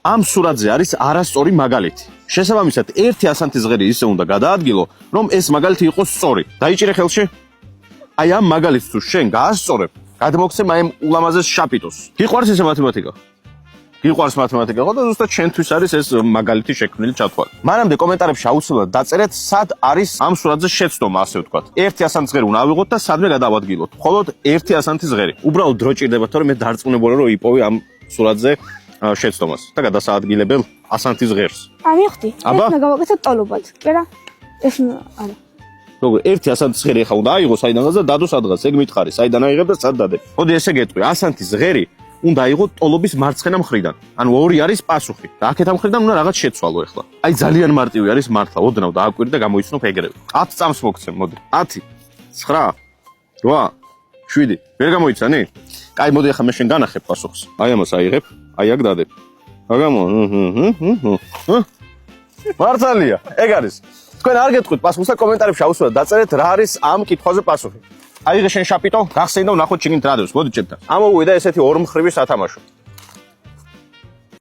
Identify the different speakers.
Speaker 1: ამ სურათზე არის არასწორი მაგალითი. შესაბამისად, ერთი ასანთის ღერი ისე უნდა გადაადგილო, რომ ეს მაგალითი იყოს სწორი. დაიჭირე ხელში? აი ამ მაგალითს თუ შენ გაასწორებ, გადმოგცემ აი ამ ულამაზეს შაპიტოს. გიყვარს ესე მათემატიკა? გიყვარს მათემატიკა, ხო და ზუსტად შენთვის არის ეს მაგალითი შექმნილი ჩათვალე. მანამდე კომენტარებში აუცილებლად დაწერეთ, სად არის ამ სურათზე შეცდომა, ასე ვთქვათ. ერთი ასანთის ღერი უნდა ავიღოთ და სადმე გადავადგილოთ. მხოლოდ ერთი ასანთის ღერი. უბრალოდ დრო ჭირდება, თორემ მე დარწმუნებული რომ იპოვე ამ სურათზე შეცდომას და გადასაადგილებელ ასანთის ღერს.
Speaker 2: ამიხდი.
Speaker 1: აბა?
Speaker 2: ეს მეგავაკეთე ტოლობად. კერა? ეს არა.
Speaker 1: როგორ ერთი ასანთის ღერი ახლა უნდა აიღო საიდანაც და დადო სადღაც, ეგ მითხარი, საიდან აიღებ და სად დადებ. მოდი ესე გეტყვი, ასანთის ღერი უნდა აიღო ტოლობის მარცხენა მხრიდან. ანუ ორი არის პასუხი. და აქეთ ამ მხრიდან უნდა რაღაც შეცვალო ახლა. აი ძალიან მარტივი არის მართლა. ოდნავ დააკვირი და გამოიცნობ ეგრევე. 10 წამს მოგცემ, მოდი. 10, 9, 8, 7. ვერ გამოიცანი? კაი, მოდი ახლა მე შენ განახებ პასუხს. აი ამას აიღებ, აი აქ დადებ. აგამო. მართალია, ეგ არის. თქვენ არ გეტყვით პასუხს და კომენტარებში აუცილებლად დაწერეთ რა არის ამ კითხვაზე პასუხი. აიღე შენ შაპიტო, გახსენი და ვნახოთ შიგნით რა დევს. მოდი ჭებთან. ამოვიდა ესეთი ორმხრივი სათამაშო.